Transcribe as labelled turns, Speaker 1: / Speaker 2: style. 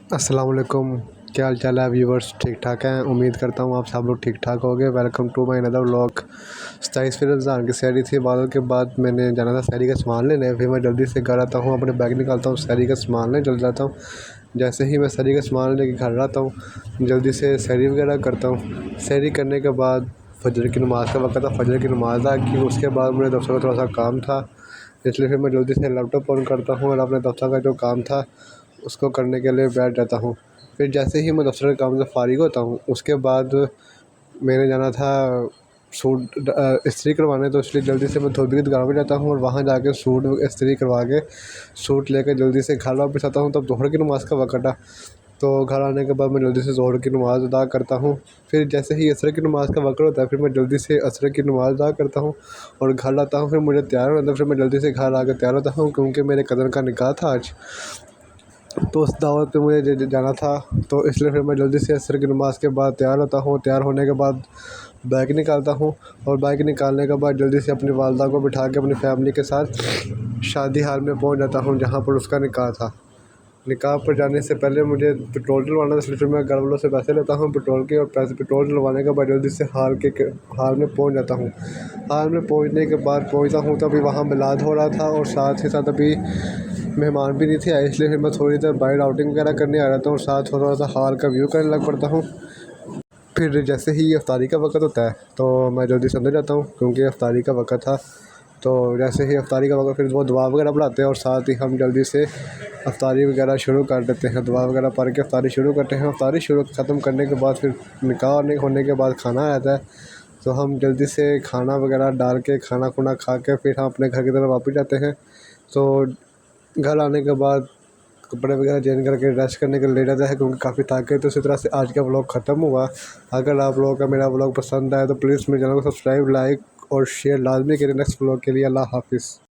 Speaker 1: अस्सलाम वालेकुम। क्या हाल चाल है व्यूवर्स? ठीक ठाक हैं, उम्मीद करता हूँ आप सब लोग ठीक ठाक होंगे। Welcome to my another vlog. 27 फिर रमज़ान की सैरी थी, बादल के बाद मैंने जाना था सैरी का सामान लेने। फिर मैं जल्दी से घर आता हूँ, अपने बैग निकालता हूँ, सैरी का सामान लेने चल जाता हूँ। जैसे ही मैं सैरी का सामान लेके घर आता हूँ, जल्दी से सैरी वगैरह करता हूँ। सैरी करने के बाद फजर की नमाज़ का वक्त था, फजर की नमाज़ अदा की। उसके बाद मुझे दफ्तर का थोड़ा सा काम था, इसलिए फिर मैं जल्दी से लैपटॉप ऑन करता हूँ और अपने दफ्तर का जो काम था उसको करने के लिए बैठ जाता हूँ। फिर जैसे ही मैं दफ्तर के काम से फ़ारिग होता हूँ, उसके बाद मैंने जाना था सूट इस्त्री करवाने, तो इसलिए जल्दी से मैं धोबी की दुकान पर जाता हूँ और वहाँ जाके सूट इस्त्री करवा के सूट लेकर जल्दी से घर वापस आता हूँ। तब दोपहर की नमाज़ का वक़्त था, तो घर आने के बाद मैं जल्दी से ज़ोहर की नमाज़ अदा करता हूँ। फिर जैसे ही असर की नमाज़ का वक़्त होता है, फिर मैं जल्दी से असर की नमाज़ अदा करता हूँ और घर आता हूँ। फिर मुझे तैयार होना था, फिर मैं जल्दी से घर आकर तैयार होता हूँ क्योंकि मेरे कज़न का निकाह था आज, तो उस दावत पे मुझे जाना था। तो इसलिए फिर मैं जल्दी से असर की नमाज़ के बाद तैयार होता हूँ। तैयार होने के बाद बाइक निकालता हूँ और बाइक निकालने के बाद जल्दी से अपनी वालदा को बिठा के अपनी फैमिली के साथ शादी हाल में पहुँच जाता हूँ जहाँ पर उसका निकाह था। निकाह पर जाने से पहले मुझे पेट्रोल डलवाना था, इसलिए फिर मैं घर वालों से पैसे लेता हूँ पेट्रोल के, और पैसे पेट्रोल डलवाने के बाद जल्दी से हाल में पहुँच जाता हूँ। हाल में पहुँचने के बाद पहुँचता हूँ तो अभी वहाँ मिलाद हो रहा था और साथ ही साथ अभी मेहमान भी नहीं थे आए, इसलिए फिर मैं थोड़ी देर बाहर आउटिंग वगैरह करने आ रहा था और साथ थोड़ा सा हाल का व्यू करने लग पड़ता हूँ। फिर जैसे ही अफ्तारी का वक़्त होता है तो मैं जल्दी से अंदर जाता हूँ क्योंकि अफ्तारी का वक़्त था। तो जैसे ही अफ्तारी का वक़्त, फिर वो दुआ वगैरह पढ़ाते हैं और साथ ही हम जल्दी से अफ्तारी वगैरह शुरू कर देते हैं। दुआ वगैरह पढ़ के अफ्तारी शुरू करते हैं। अफ्तारी शुरू ख़त्म करने के बाद फिर निकाह होने के बाद खाना आता है, तो हम जल्दी से खाना वगैरह डाल के खाना खुना खा के फिर हम अपने घर की तरफ वापस जाते हैं। तो घर आने के बाद कपड़े वगैरह चेंज करके रेस्ट करने के लिए लेट जाता है क्योंकि काफ़ी थक गए। तो इसी तरह से आज का व्लॉग ख़त्म हुआ। अगर आप लोगों का मेरा व्लॉग पसंद आए तो प्लीज़ मेरे चैनल को सब्सक्राइब, लाइक और शेयर लाजमी करें। नेक्स्ट व्लॉग के लिए अल्लाह हाफ़िज़।